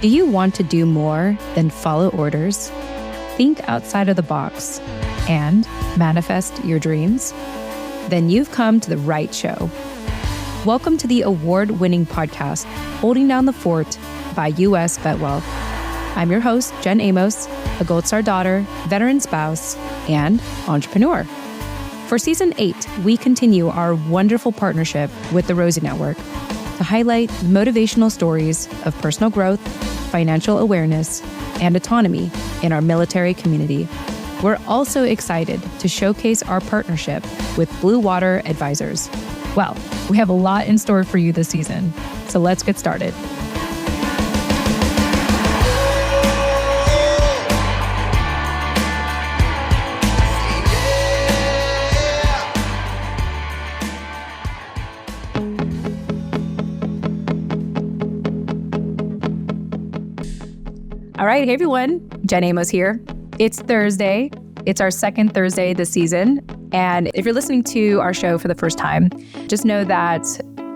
Do you want to do more than follow orders? Think outside of the box and manifest your dreams? Then you've come to the right show. Welcome to the award-winning podcast, Holding Down the Fort by U.S. VetWealth. I'm your host, Jen Amos, a Gold Star daughter, veteran spouse, and entrepreneur. For Season 8, we continue our wonderful partnership with the Rosie Network to highlight motivational stories of personal growth, financial awareness, and autonomy in our military community. We're also excited to showcase our partnership with Blue Water Advisors. Well, we have a lot in store for you this season, so let's get started. All right, hey everyone, Jen Amos here. It's Thursday. It's our second Thursday this season. And if you're listening to our show for the first time, just know that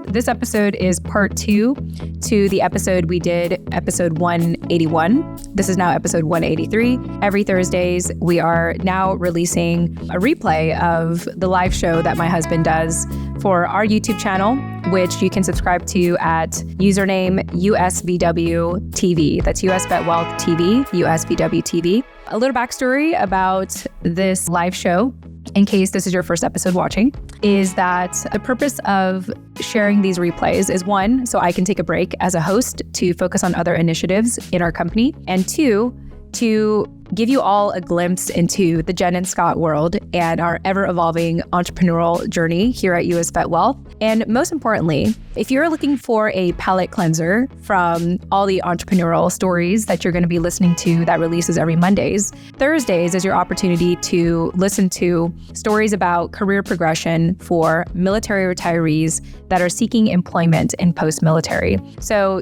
this episode is part 2 to the episode we did, episode 181. This is now episode 183. Every Thursdays, we are now releasing a replay of the live show that my husband does for our YouTube channel, which you can subscribe to at username USVWTV. That's US VetWealth TV, USVWTV. A little backstory about this live show, in case this is your first episode watching, is that the purpose of sharing these replays is 1, so I can take a break as a host to focus on other initiatives in our company, and 2, to give you all a glimpse into the Jen and Scott world and our ever-evolving entrepreneurial journey here at US VetWealth. And most importantly, if you're looking for a palate cleanser from all the entrepreneurial stories that you're going to be listening to that releases every Mondays, Thursdays is your opportunity to listen to stories about career progression for military retirees that are seeking employment in post-military. So,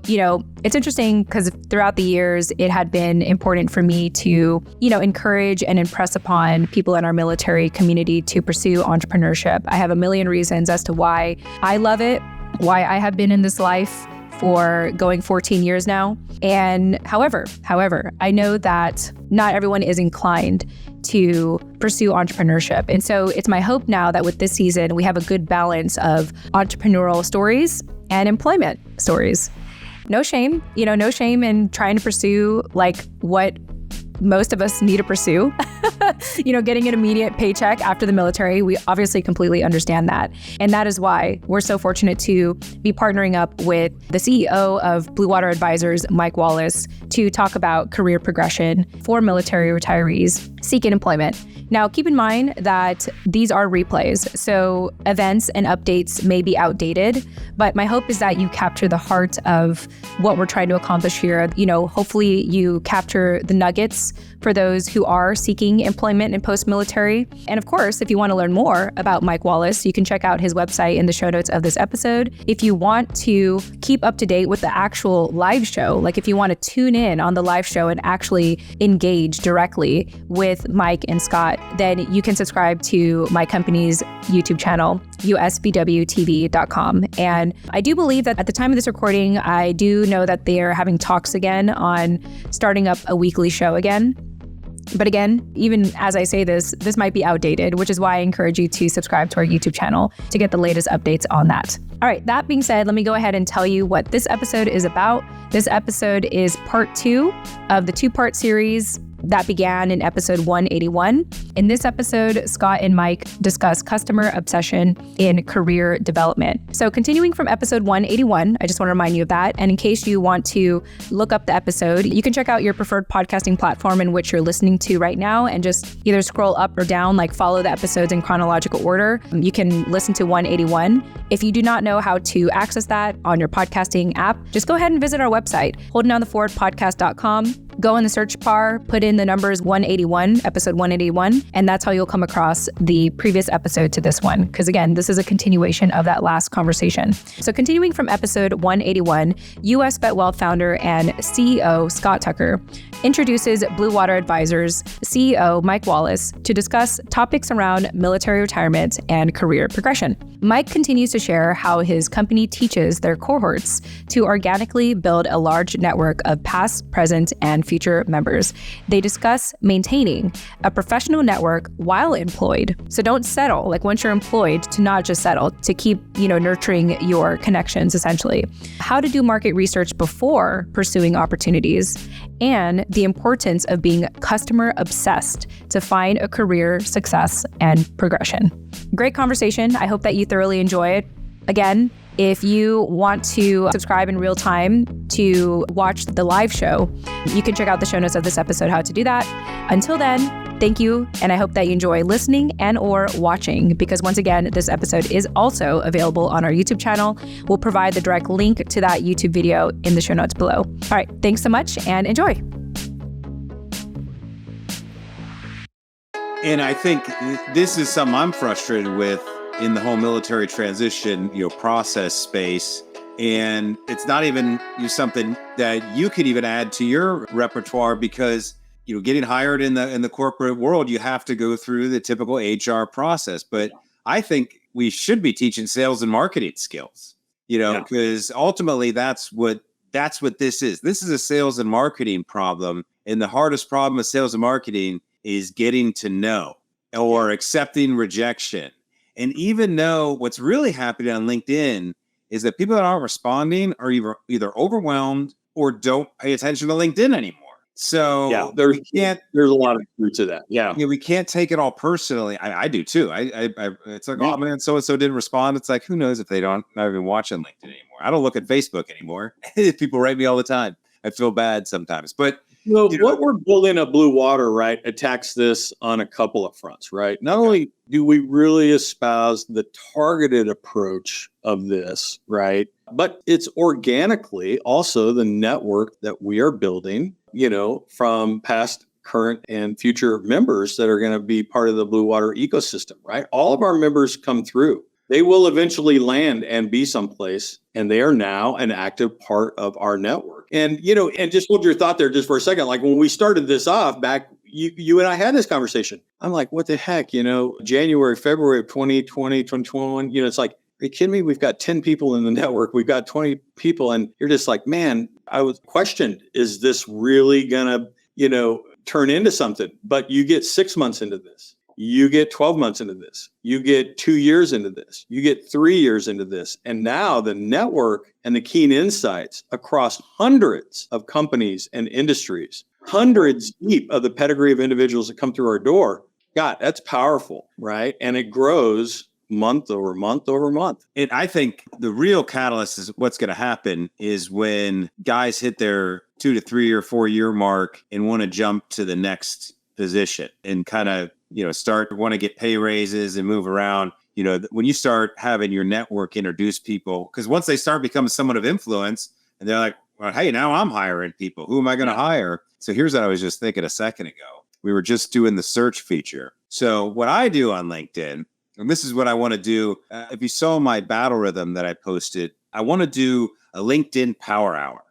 it's interesting because throughout the years, it had been important for me to, encourage and impress upon people in our military community to pursue entrepreneurship. I have a million reasons as to why I love it, why I have been in this life for going 14 years now. And however, I know that not everyone is inclined to pursue entrepreneurship. And so it's my hope now that with this season, we have a good balance of entrepreneurial stories and employment stories. No shame, no shame in trying to pursue like what most of us need to pursue, getting an immediate paycheck after the military. We obviously completely understand that. And that is why we're so fortunate to be partnering up with the CEO of Blue Water Advisors, Mike Wallace, to talk about career progression for military retirees seeking employment. Now, keep in mind that these are replays, so events and updates may be outdated, but my hope is that you capture the heart of what we're trying to accomplish here. Hopefully you capture the nuggets for those who are seeking employment in post-military. And of course, if you want to learn more about Mike Wallace, you can check out his website in the show notes of this episode. If you want to keep up to date with the actual live show, like if you want to tune in on the live show and actually engage directly with Mike and Scott, then you can subscribe to my company's YouTube channel, usvwtv.com. And I do believe that at the time of this recording, I do know that they are having talks again on starting up a weekly show again. But again, even as I say this might be outdated, which is why I encourage you to subscribe to our YouTube channel to get the latest updates on that. All right, that being said, let me go ahead and tell you what this episode is about. This episode is part 2 of the 2-part series that began in episode 181. In this episode, Scott and Mike discuss customer obsession in career development. So continuing from episode 181, I just want to remind you of that. And in case you want to look up the episode, you can check out your preferred podcasting platform in which you're listening to right now and just either scroll up or down, like follow the episodes in chronological order. You can listen to 181. If you do not know how to access that on your podcasting app, just go ahead and visit our website, holdingdownthefortpodcast.com. Go in the search bar, put in the numbers 181, episode 181, and that's how you'll come across the previous episode to this one. Because again, this is a continuation of that last conversation. So continuing from episode 181, US VetWealth founder and CEO Scott Tucker introduces Blue Water Advisors CEO Mike Wallace to discuss topics around military retirement and career progression. Mike continues to share how his company teaches their cohorts to organically build a large network of past, present, and future members. They discuss maintaining a professional network while employed. So don't settle, like once you're employed, to not just settle, to keep, nurturing your connections, essentially. How to do market research before pursuing opportunities, and the importance of being customer obsessed to find a career success and progression. Great conversation. I hope that you thoroughly enjoy it. Again, if you want to subscribe in real time to watch the live show, you can check out the show notes of this episode, how to do that. Until then, thank you, and I hope that you enjoy listening and or watching, because once again, this episode is also available on our YouTube channel. We'll provide the direct link to that YouTube video in the show notes below. All right, thanks so much and enjoy. And I think this is something I'm frustrated with in the whole military transition, process space. And it's not even something that you could even add to your repertoire, because getting hired in the corporate world, you have to go through the typical HR process. But I think we should be teaching sales and marketing skills, because ultimately that's what this is. This is a sales and marketing problem. And the hardest problem with sales and marketing is getting to know or accepting rejection. And even though what's really happening on LinkedIn is that people that aren't responding are either overwhelmed or don't pay attention to LinkedIn anymore. So there's a lot of truth to that. We can't take it all personally. I do too. It's like, oh man, so-and-so didn't respond. It's like, who knows if they not even watching LinkedIn anymore. I don't look at Facebook anymore. People write me all the time. I feel bad sometimes, but what we're building at Blue Water, right, attacks this on a couple of fronts, right? Not only do we really espouse the targeted approach of this, right, but it's organically also the network that we are building, from past, current, and future members that are going to be part of the Blue Water ecosystem, right? All of our members come through. They will eventually land and be someplace, and they are now an active part of our network. And, and just hold your thought there just for a second. Like when we started this off back, you and I had this conversation. I'm like, what the heck, January, February of 2020, 2021, it's like, are you kidding me? We've got 10 people in the network. We've got 20 people. And you're just like, man, I was questioned, is this really going to, turn into something? But you get 6 months into this. You get 12 months into this. You get 2 years into this. You get 3 years into this. And now the network and the keen insights across hundreds of companies and industries, hundreds deep of the pedigree of individuals that come through our door. God, that's powerful, right? And it grows month over month over month. And I think the real catalyst is what's going to happen is when guys hit their 2 to 3 or 4 year mark and want to jump to the next position and kind of want to get pay raises and move around. When you start having your network introduce people, because once they start becoming someone of influence and they're like, well, hey, now I'm hiring people. Who am I going to hire? So here's what I was just thinking a second ago. We were just doing the search feature. So what I do on LinkedIn, and this is what I want to do. If you saw my battle rhythm that I posted, I want to do a LinkedIn power hour.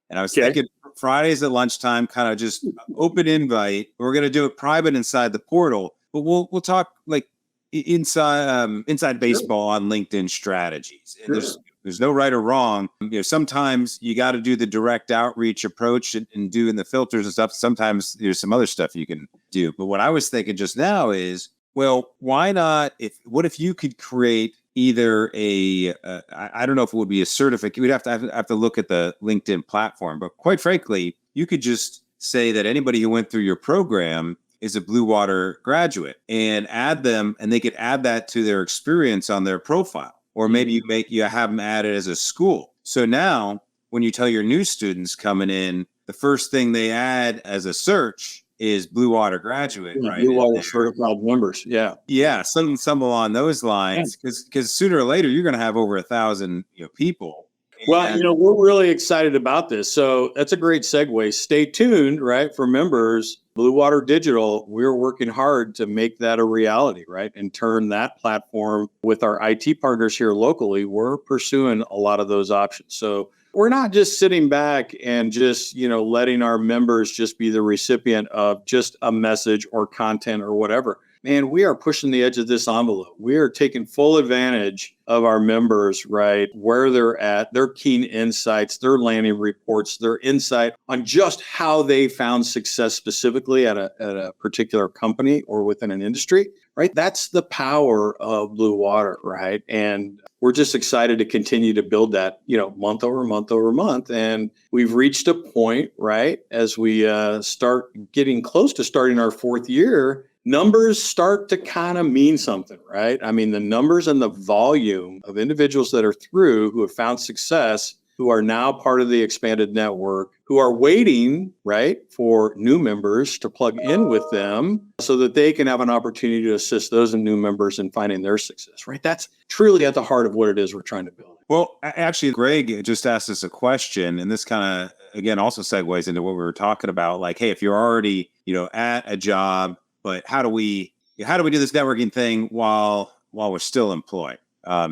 And I was thinking Fridays at lunchtime, kind of just open invite. We're going to do it private inside the portal, but we'll talk like inside baseball on LinkedIn strategies. And there's no right or wrong. Sometimes you got to do the direct outreach approach and doing the filters and stuff. Sometimes there's some other stuff you can do. But what I was thinking just now is, well, why not? What if you could create either I don't know if it would be a certificate. We'd have to look at the LinkedIn platform, but quite frankly, you could just say that anybody who went through your program is a Blue Water graduate and add them, and they could add that to their experience on their profile. Or maybe you have them added as a school. So now when you tell your new students coming in, the first thing they add as a search is Blue Water graduate, right? Blue Water certified members. Yeah. Something along those lines, because sooner or later you're going to have over 1,000 people. Well, we're really excited about this. So that's a great segue. Stay tuned, right? For members, Blue Water Digital, we're working hard to make that a reality, right? And turn that platform with our IT partners here locally. We're pursuing a lot of those options. So we're not just sitting back and just, letting our members just be the recipient of just a message or content or whatever. Man, we are pushing the edge of this envelope. We are taking full advantage of our members, right? Where they're at, their keen insights, their landing reports, their insight on just how they found success specifically at a particular company or within an industry, right? That's the power of Blue Water, right? And we're just excited to continue to build that, month over month over month. And we've reached a point, right, as we start getting close to starting our fourth year, numbers start to kind of mean something, right? I mean, the numbers and the volume of individuals that are through who have found success, who are now part of the expanded network, who are waiting, right, for new members to plug in with them so that they can have an opportunity to assist those new members in finding their success, right? That's truly at the heart of what it is we're trying to build. Well, actually, Greg just asked us a question, and this kind of, again, also segues into what we were talking about. Like, hey, if you're already, at a job, but how do we do this networking thing while we're still employed?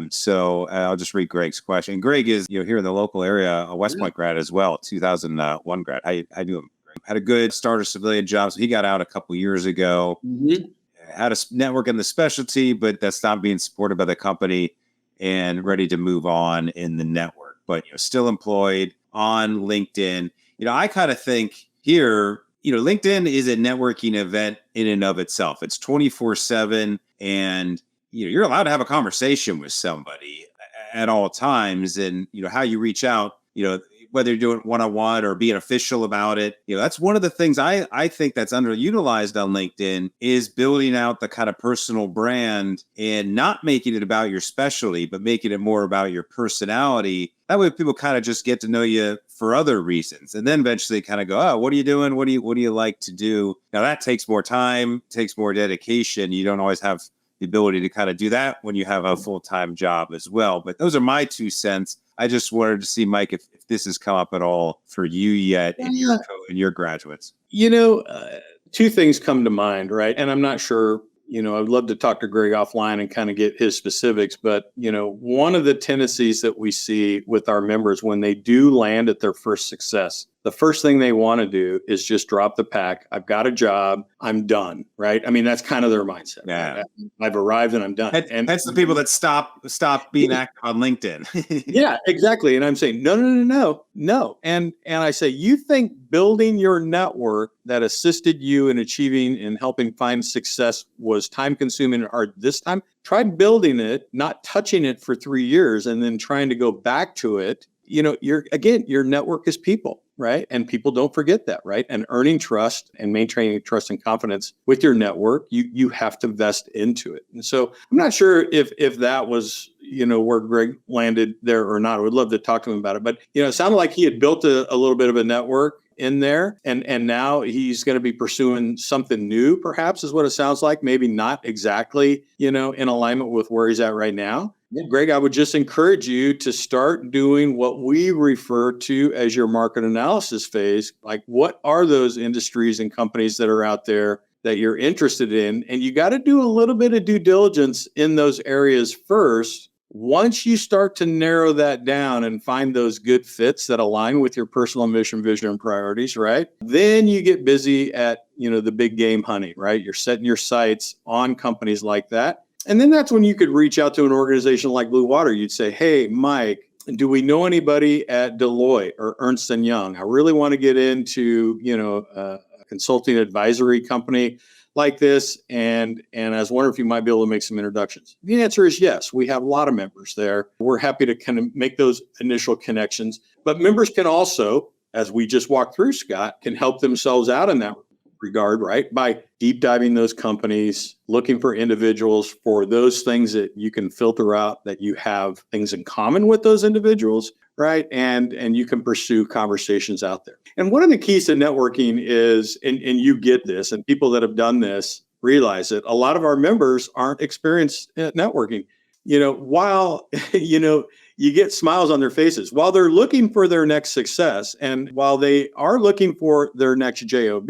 So I'll just read Greg's question. Greg is, here in the local area, a West Point grad as well, 2001 grad. I knew him. Had a good starter civilian job. So he got out a couple years ago, had a network in the specialty, but that's not being supported by the company and ready to move on in the network, but, still employed on LinkedIn. I kind of think here, LinkedIn is a networking event in and of itself. It's 24/7 and, you're allowed to have a conversation with somebody at all times. And, how you reach out, whether you're doing one-on-one or being official about it, that's one of the things I think that's underutilized on LinkedIn is building out the kind of personal brand and not making it about your specialty, but making it more about your personality. That way people kind of just get to know you for other reasons. And then eventually kind of go, oh, what are you doing? What do you like to do? Now that takes more time, takes more dedication. You don't always have the ability to kind of do that when you have a full-time job as well. But those are my 2 cents. I just wanted to see, Mike, if this has come up at all for you yet in your graduates. 2 things come to mind, right? And I'm not sure, I'd love to talk to Greg offline and kind of get his specifics. But, one of the tendencies that we see with our members when they do land at their first success, the first thing they want to do is just drop the pack. I've got a job. I'm done. Right. I mean, that's kind of their mindset. Yeah. Right? I've arrived and I'm done. And that's the people that stop being active on LinkedIn. Yeah, exactly. And I'm saying, no. And I say, you think building your network that assisted you in achieving and helping find success was time consuming or hard this time? Try building it, not touching it for 3 years and then trying to go back to it. Your network is people, right? And people don't forget that, right? And earning trust and maintaining trust and confidence with your network, you have to vest into it. And so I'm not sure if that was, where Greg landed there or not. I would love to talk to him about it. But, it sounded like he had built a little bit of a network in there. And now he's going to be pursuing something new, perhaps is what it sounds like. Maybe not exactly, in alignment with where he's at right now. Yeah, Greg, I would just encourage you to start doing what we refer to as your market analysis phase. Like, what are those industries and companies that are out there that you're interested in? And you got to do a little bit of due diligence in those areas first. Once you start to narrow that down and find those good fits that align with your personal mission, vision, and priorities, right? Then you get busy at, the big game hunting, right? You're setting your sights on companies like that. And then that's when you could reach out to an organization like Blue Water. You'd say, hey, Mike, do we know anybody at Deloitte or Ernst & Young? I really want to get into, a consulting advisory company like this. And I was wondering if you might be able to make some introductions. The answer is yes. We have a lot of members there. We're happy to kind of make those initial connections. But members can also, as we just walked through, Scott, can help themselves out in that regard, right? By deep diving those companies, looking for individuals for those things that you can filter out, that you have things in common with those individuals, right? And you can pursue conversations out there. And one of the keys to networking is, and you get this, and people that have done this realize that a lot of our members aren't experienced at networking. While, you get smiles on their faces while they're looking for their next success. And while they are looking for their next job,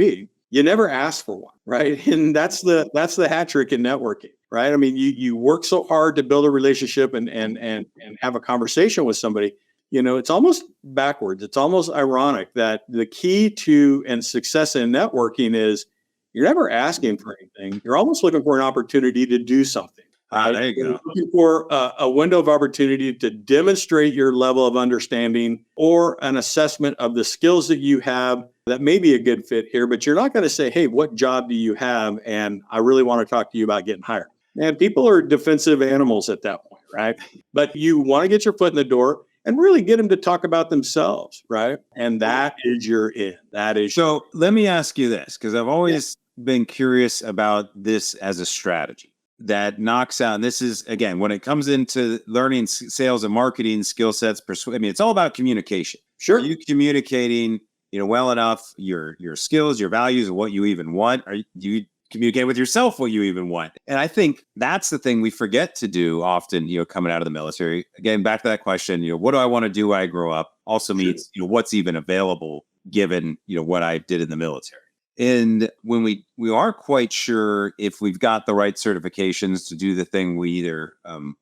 you never ask for one, right? And that's the hat trick in networking, right? I mean, you work so hard to build a relationship and have a conversation with somebody. it's almost backwards. It's almost ironic that the key to and success in networking is you're never asking for anything. You're almost looking for an opportunity to do something. Right? There you go. You're looking for a window of opportunity to demonstrate your level of understanding or an assessment of the skills that you have that may be a good fit here, but you're not going to say, hey, what job do you have? And I really want to talk to you about getting hired. And people are defensive animals at that point, right? But you want to get your foot in the door and really get them to talk about themselves, right? And that is your in. That is. So let me ask you this, because I've always been curious about this as a strategy that knocks out. And this is, again, when it comes into learning sales and marketing skill sets, it's all about communication. Sure. Are you communicating, well enough, your skills, your values, and what you even want? Do you communicate with yourself what you even want? And I think that's the thing we forget to do often, coming out of the military. Again, back to that question, what do I want to do when I grow up? Also means, what's even available given, what I did in the military. And when we aren't quite sure if we've got the right certifications to do the thing we either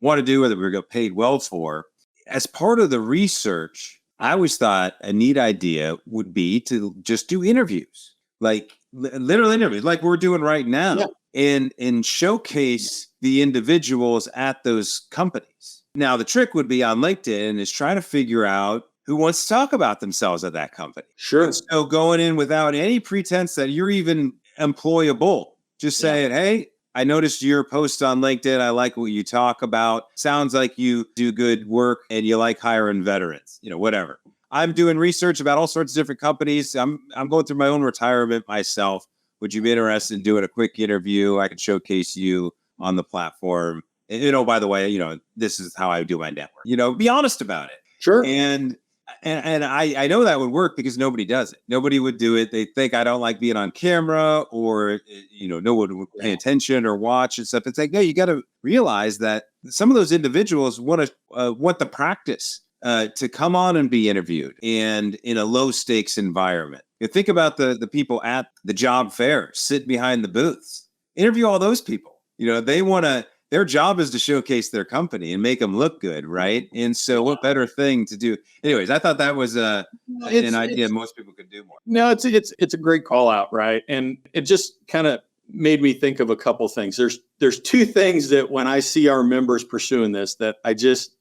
want to do or that we're going to get paid well for, as part of the research, I always thought a neat idea would be to just do interviews, like literal interviews, like we're doing right now, and showcase the individuals at those companies. Now, the trick would be on LinkedIn is trying to figure out who wants to talk about themselves at that company. Sure. And so going in without any pretense that you're even employable, just saying, hey, I noticed your post on LinkedIn. I like what you talk about. Sounds like you do good work and you like hiring veterans, whatever. I'm doing research about all sorts of different companies. I'm going through my own retirement myself. Would you be interested in doing a quick interview? I can showcase you on the platform. And, by the way, this is how I do my network. Be honest about it. Sure. And I know that would work because nobody does it. Nobody would do it. They think I don't like being on camera, or, no one would pay attention or watch and stuff. It's like, no, you got to realize that some of those individuals want the practice to come on and be interviewed, and in a low stakes environment. Think about the people at the job fair, sit behind the booths, interview all those people. They want to. Their job is to showcase their company and make them look good, right? And so what better thing to do? Anyways, I thought that was an idea most people could do more. No, it's a great call out, right? And it just kind of made me think of a couple things. There's two things that when I see our members pursuing this, that I just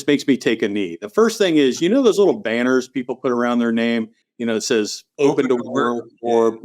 makes me take a knee. The first thing is, those little banners people put around their name, it says open to work, or,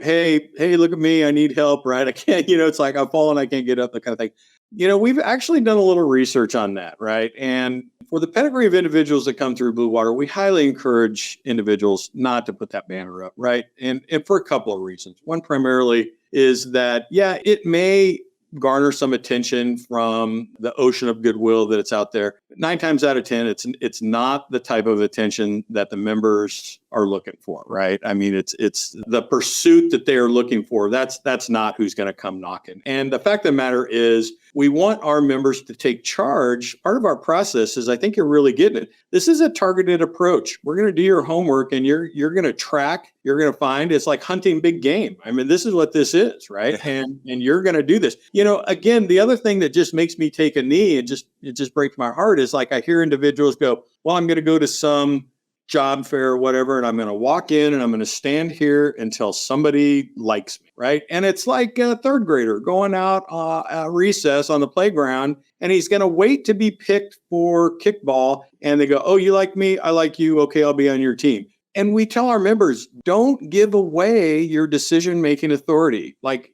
hey, look at me, I need help, right? I can't, it's like I'm falling, I can't get up, that kind of thing. We've actually done a little research on that, right? And for the pedigree of individuals that come through Blue Water, we highly encourage individuals not to put that banner up, right? And for a couple of reasons. One primarily is that, it may garner some attention from the ocean of goodwill that it's out there. 9 times out of 10, it's not the type of attention that the members are looking for, right? I mean, it's the pursuit that they are looking for. That's not who's going to come knocking. And the fact of the matter is, we want our members to take charge. Part of our process is, I think you're really getting it. This is a targeted approach. We're going to do your homework, and you're going to track. You're going to find. It's like hunting big game. I mean, this is what this is, right? And you're going to do this. Again, the other thing that just makes me take a knee, and it just breaks my heart, is like I hear individuals go, well, I'm going to go to some job fair or whatever, and I'm going to walk in and I'm going to stand here until somebody likes me, right? And it's like a third grader going out at recess on the playground, and he's going to wait to be picked for kickball, and they go, oh, you like me? I like you. Okay, I'll be on your team. And we tell our members, don't give away your decision-making authority. Like,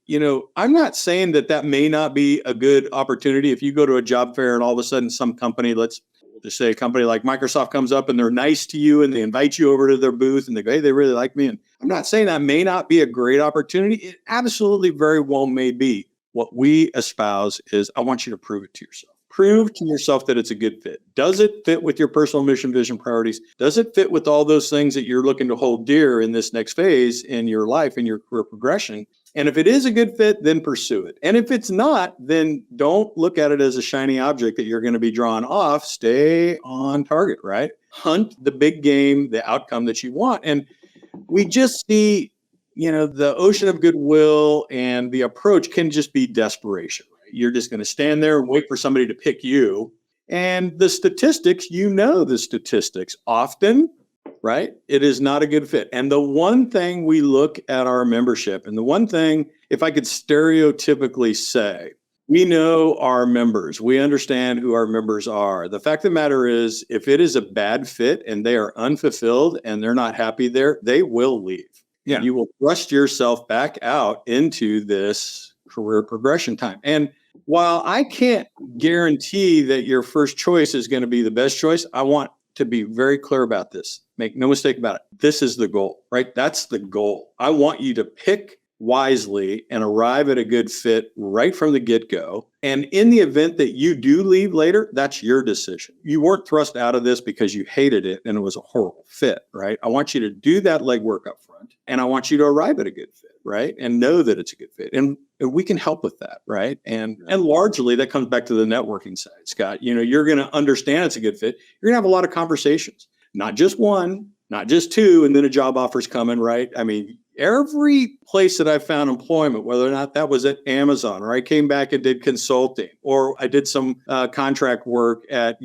I'm not saying that may not be a good opportunity if you go to a job fair and all of a sudden some company, let's just say a company like Microsoft comes up and they're nice to you and they invite you over to their booth and they go, hey, they really like me. And I'm not saying that may not be a great opportunity. It absolutely very well may be. What we espouse is, I want you to prove it to yourself. Prove to yourself that it's a good fit. Does it fit with your personal mission, vision, priorities? Does it fit with all those things that you're looking to hold dear in this next phase in your life and your career progression? And if it is a good fit, then pursue it. And if it's not, then don't look at it as a shiny object that you're going to be drawn off. Stay on target, right? Hunt the big game, the outcome that you want. And we just see, the ocean of goodwill, and the approach can just be desperation. You're just going to stand there and wait for somebody to pick you. And the statistics, the statistics often, right? It is not a good fit. And the one thing we look at our membership, and the one thing, if I could stereotypically say, we know our members. We understand who our members are. The fact of the matter is, if it is a bad fit and they are unfulfilled and they're not happy there, they will leave. Yeah. You will thrust yourself back out into this career progression time. And while I can't guarantee that your first choice is going to be the best choice, I want to be very clear about this. Make no mistake about it. This is the goal, right? That's the goal. I want you to pick wisely and arrive at a good fit right from the get-go. And in the event that you do leave later, that's your decision. You weren't thrust out of this because you hated it and it was a horrible fit, right? I want you to do that legwork up front, and I want you to arrive at a good fit, right? And know that it's a good fit. And we can help with that, right? And largely that comes back to the networking side, Scott. You're going to understand it's a good fit. You're going to have a lot of conversations, not just one, not just two, and then a job offer's coming, right? I mean, every place that I found employment, whether or not that was at Amazon, or I came back and did consulting, or I did some contract work at,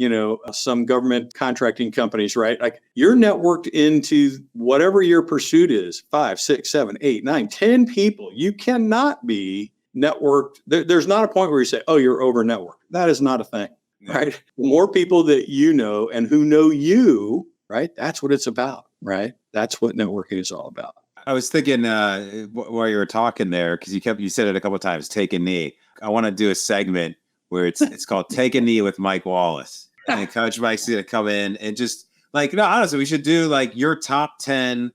some government contracting companies, right? Like, you're networked into whatever your pursuit is, 5, 6, 7, 8, 9, 10 people. You cannot be networked. There's not a point where you say, oh, you're over networked. That is not a thing, right? The more people that you know and who know you, right? That's what it's about, right? That's what networking is all about. I was thinking while you were talking there, because you said it a couple of times, take a knee. I want to do a segment where it's called Take a Knee with Mike Wallace. And Coach Mike's going to come in and just honestly, we should do like your top 10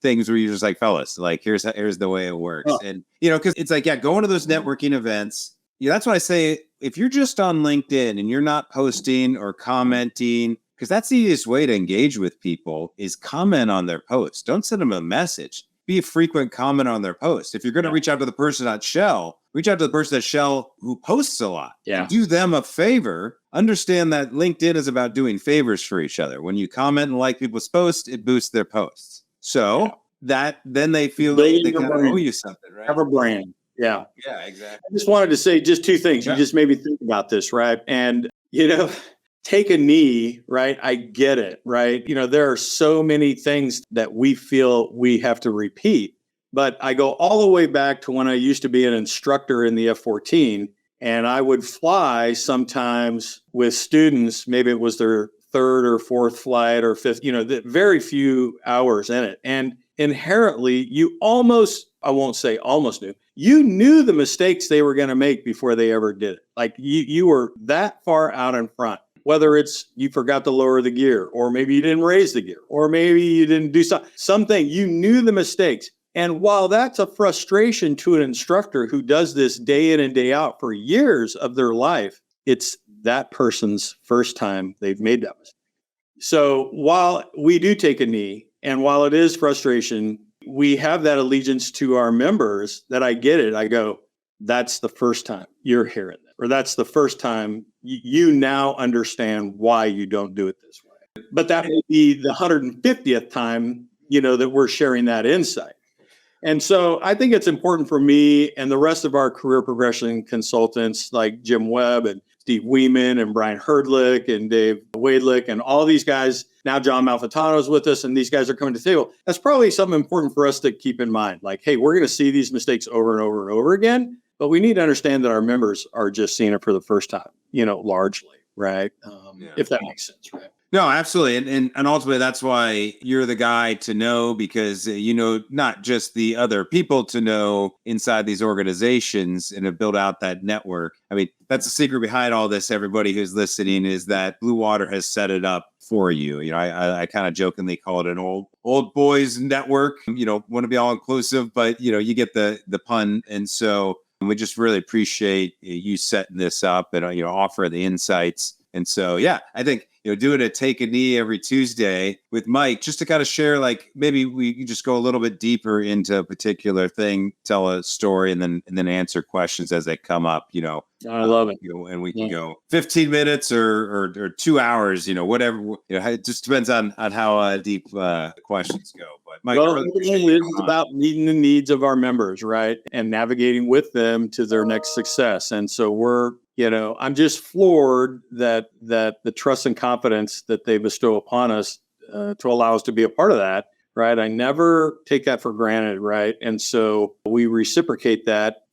things where you're just like, fellas, like here's the way it works. And because it's like, going to those networking events. That's why I say, if you're just on LinkedIn and you're not posting or commenting, because that's the easiest way to engage with people is comment on their posts. Don't send them a message. Be a frequent comment on their post. If you're going to reach out to the person at Shell, reach out to the person at Shell who posts a lot. Yeah. Do them a favor. Understand that LinkedIn is about doing favors for each other. When you comment and like people's posts, it boosts their posts. So that then they feel like they kind of owe you something, right? Have a brand. Yeah. Yeah, exactly. I just wanted to say just two things. You just made me think about this, right? And, take a knee, right? I get it, right? There are so many things that we feel we have to repeat, but I go all the way back to when I used to be an instructor in the F-14, and I would fly sometimes with students. Maybe it was their third or fourth flight or fifth, very few hours in it. And inherently, you almost, I won't say almost you knew the mistakes they were going to make before they ever did it. Like you were that far out in front. Whether it's you forgot to lower the gear, or maybe you didn't raise the gear, or maybe you didn't do something, you knew the mistakes. And while that's a frustration to an instructor who does this day in and day out for years of their life, it's that person's first time they've made that mistake. So while we do take a knee, and while it is frustration, we have that allegiance to our members that I get it. I go, that's the first time you're hearing that, or that's the first time you now understand why you don't do it this way. But that may be the 150th time, that we're sharing that insight. And so I think it's important for me and the rest of our career progression consultants like Jim Webb and Steve Weeman and Brian Herdlick and Dave Wadelick and all these guys. Now John Malfitano is with us, and these guys are coming to the table. That's probably something important for us to keep in mind. Like, hey, we're going to see these mistakes over and over and over again. But we need to understand that our members are just seeing it for the first time, largely, right? If that makes sense, right? No, absolutely. And ultimately, that's why you're the guy to know, because not just the other people to know inside these organizations and to build out that network. I mean, that's the secret behind all this, everybody who's listening, is that Blue Water has set it up for you. I kind of jokingly call it an old boys network. Want to be all inclusive, but you get the pun. And so we just really appreciate you setting this up and offer the insights. And so, I think doing a Take a Knee every Tuesday with Mike, just to kind of share, maybe we can just go a little bit deeper into a particular thing, tell a story, and then answer questions as they come up. I love it. And we can go 15 minutes or 2 hours. Whatever. It just depends on how deep questions go. But Mike, it's about meeting the needs of our members, right, and navigating with them to their next success. And so we're I'm just floored that the trust and confidence that they bestow upon us to allow us to be a part of that, right? I never take that for granted, right? And so we reciprocate that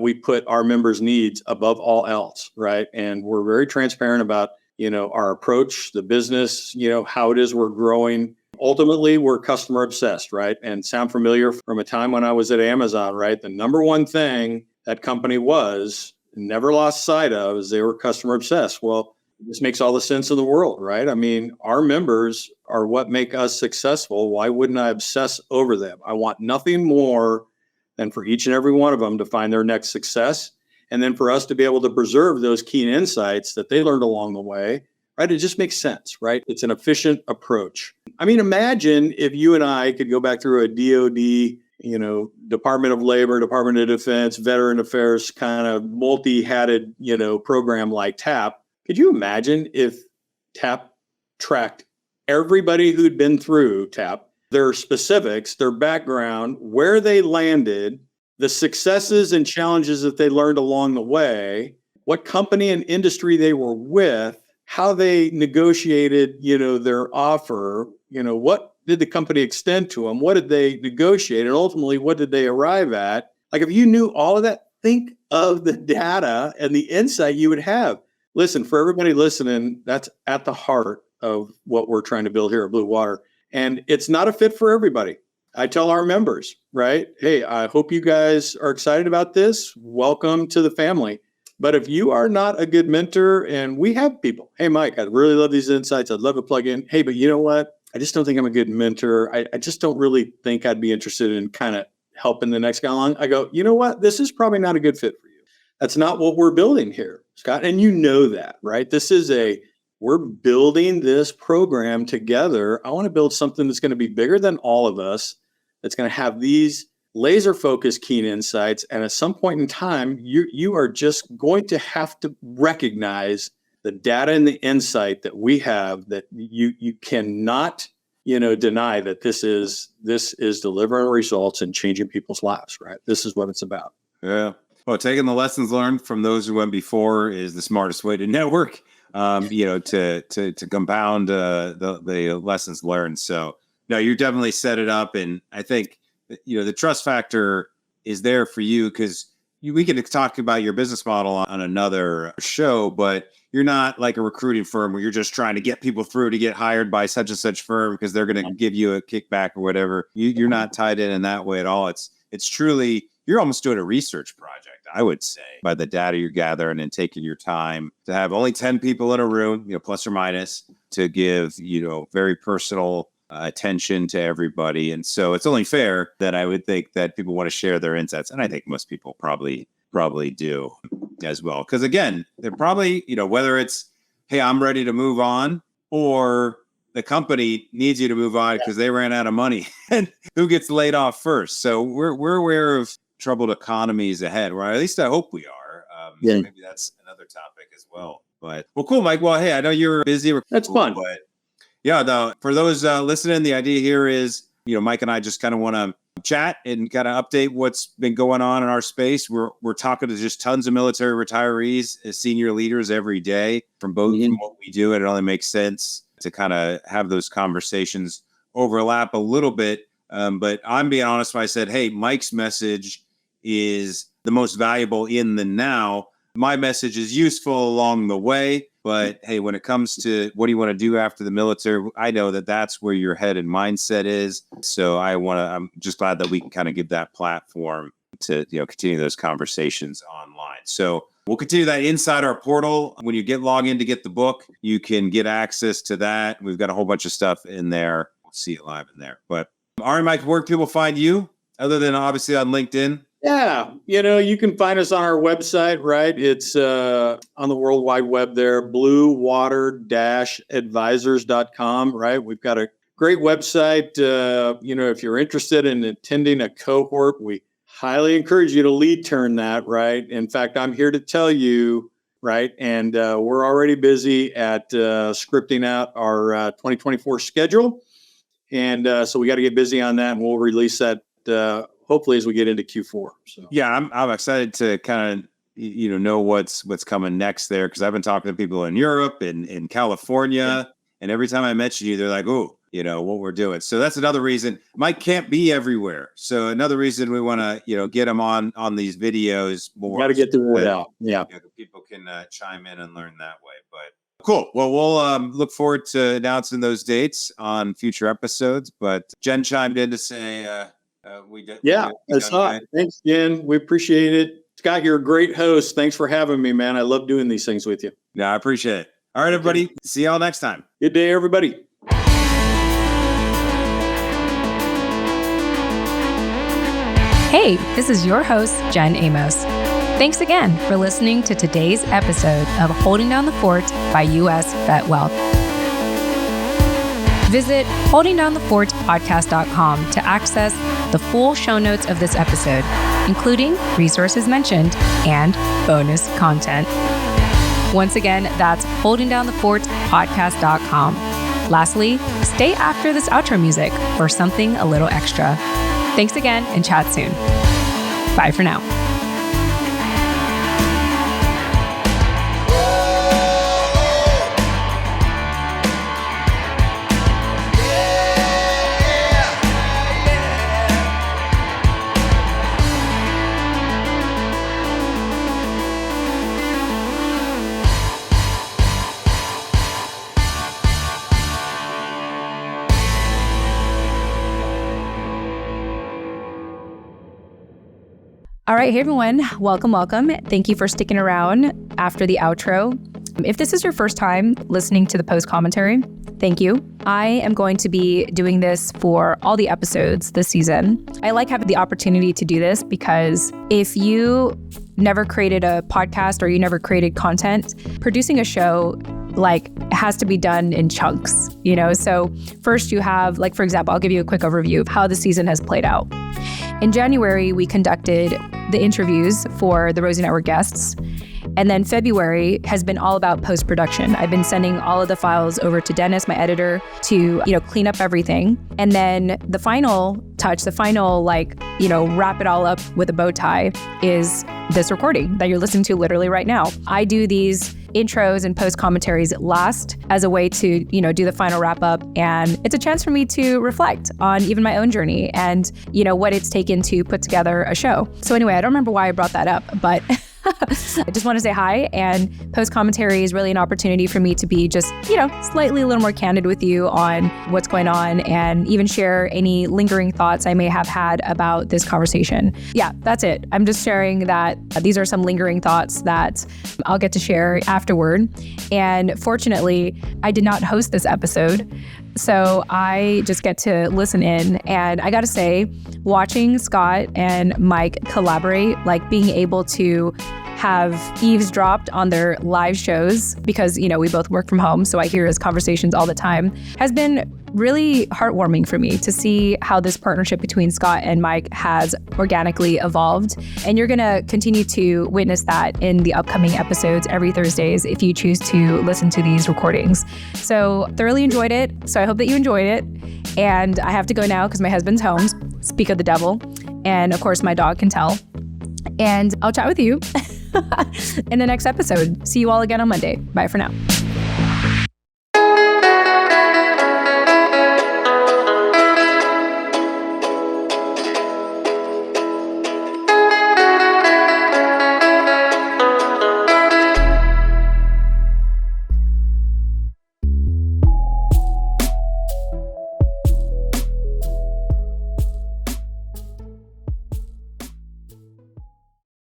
we put our members' needs above all else, right? And we're very transparent about, our approach, the business, how it is we're growing. Ultimately, we're customer obsessed, right? And sound familiar from a time when I was at Amazon, right? The number one thing that company was, never lost sight of, is they were customer obsessed. Well, this makes all the sense in the world, right? I mean, our members are what make us successful. Why wouldn't I obsess over them? I want nothing more than for each and every one of them to find their next success. And then for us to be able to preserve those keen insights that they learned along the way, right? It just makes sense, right? It's an efficient approach. I mean, imagine if you and I could go back through a DOD, Department of Labor, Department of Defense, Veteran Affairs kind of multi-hatted, program like TAP. Could you imagine if TAP tracked everybody who'd been through TAP, their specifics, their background, where they landed, the successes and challenges that they learned along the way, what company and industry they were with, how they negotiated, their offer, what did the company extend to them? What did they negotiate? And ultimately, what did they arrive at? Like, if you knew all of that, think of the data and the insight you would have. Listen, for everybody listening, that's at the heart of what we're trying to build here at Blue Water. And it's not a fit for everybody. I tell our members, right? Hey, I hope you guys are excited about this. Welcome to the family. But if you are not a good mentor, and we have people, hey, Mike, I really love these insights. I'd love to plug in. Hey, but you know what? I just don't think I'm a good mentor. I just don't really think I'd be interested in kind of helping the next guy along. I go, you know what? This is probably not a good fit for you. That's not what we're building here, Scott. And you know that, right? We're building this program together. I want to build something that's going to be bigger than all of us, that's going to have these laser focused keen insights. And at some point in time, you are just going to have to recognize the data and the insight that we have, that you cannot, deny that this is delivering results and changing people's lives, right? This is what it's about. Yeah. Well, taking the lessons learned from those who went before is the smartest way to network, to compound the lessons learned. So no, you definitely set it up. And I think, the trust factor is there for you, because we can talk about your business model on another show, but you're not like a recruiting firm where you're just trying to get people through to get hired by such and such firm because they're going to give you a kickback or whatever. You're not tied in that way at all. It's truly, you're almost doing a research project, I would say, by the data you're gathering and taking your time to have only 10 people in a room, plus or minus, to give, very personal attention to everybody. And so it's only fair that I would think that people want to share their insights. And I think most people probably do as well. Because again, they're probably, whether it's, hey, I'm ready to move on, or the company needs you to move on because they ran out of money, and who gets laid off first. So we're aware of troubled economies ahead, or at least I hope we are. Maybe that's another topic as well. But well, cool, Mike. Well, hey, I know you're busy. That's fun. But yeah, though, for those listening, the idea here is, Mike and I just kind of want to chat and kind of update what's been going on in our space. We're talking to just tons of military retirees as senior leaders every day from both from what we do. And it only makes sense to kind of have those conversations overlap a little bit. But I'm being honest when I said, hey, Mike's message is the most valuable in the now. My message is useful along the way. But hey, when it comes to what do you want to do after the military, I know that that's where your head and mindset is. So I'm just glad that we can kind of give that platform to, continue those conversations online. So we'll continue that inside our portal. When you log in to get the book, you can get access to that. We've got a whole bunch of stuff in there. We'll see it live in there. But all right, Mike, where can people find you other than obviously on LinkedIn? Yeah, you can find us on our website, right? It's on the World Wide Web there, bluewater-advisors.com, right? We've got a great website. If you're interested in attending a cohort, we highly encourage you to lead turn that, right? In fact, I'm here to tell you, right? And we're already busy at scripting out our 2024 schedule. And so we got to get busy on that, and we'll release that hopefully as we get into Q4. So yeah, I'm excited to kind of know what's coming next there. Cause I've been talking to people in Europe and in California, and every time I mention you, they're like, oh, what we're doing. So that's another reason. Mike can't be everywhere. So another reason we want to, get him on these videos more. Got to get the word out. Yeah. People can chime in and learn that way. But cool. Well, we'll look forward to announcing those dates on future episodes. But Jen chimed in to say we did. Yeah, that's hot. Thanks, Jen. We appreciate it. Scott, you're a great host. Thanks for having me, man. I love doing these things with you. Yeah, I appreciate it. All right, everybody. See y'all next time. Good day, everybody. Hey, this is your host, Jen Amos. Thanks again for listening to today's episode of Holding Down the Fort by US VetWealth. Visit holdingdownthefortpodcast.com to access the full show notes of this episode, including resources mentioned and bonus content. Once again, that's holdingdownthefortpodcast.com. Lastly, stay after this outro music for something a little extra. Thanks again and chat soon. Bye for now. All right, hey everyone, welcome. Thank you for sticking around after the outro. If this is your first time listening to the post commentary, thank you. I am going to be doing this for all the episodes this season. I like having the opportunity to do this because if you never created a podcast or you never created content, producing a show has to be done in chunks, So first you have, for example, I'll give you a quick overview of how the season has played out. In January, we conducted the interviews for the Rosie Network guests. And then February has been all about post-production. I've been sending all of the files over to Dennis, my editor, to, clean up everything. And then the final touch, wrap it all up with a bow tie is this recording that you're listening to literally right now. I do these intros and post commentaries last as a way to, do the final wrap up. And it's a chance for me to reflect on even my own journey and, what it's taken to put together a show. So anyway, I don't remember why I brought that up, but I just want to say hi, and post commentary is really an opportunity for me to be just, slightly a little more candid with you on what's going on and even share any lingering thoughts I may have had about this conversation. Yeah, that's it. I'm just sharing that these are some lingering thoughts that I'll get to share afterward. And fortunately, I did not host this episode, so I just get to listen in. And I got to say, watching Scott and Mike collaborate, being able to have eavesdropped on their live shows because, we both work from home, so I hear his conversations all the time, has been really heartwarming for me to see how this partnership between Scott and Mike has organically evolved. And you're going to continue to witness that in the upcoming episodes every Thursdays if you choose to listen to these recordings. So thoroughly enjoyed it. So I hope that you enjoyed it. And I have to go now because my husband's home. Speak of the devil. And of course, my dog can tell. And I'll chat with you in the next episode. See you all again on Monday. Bye for now.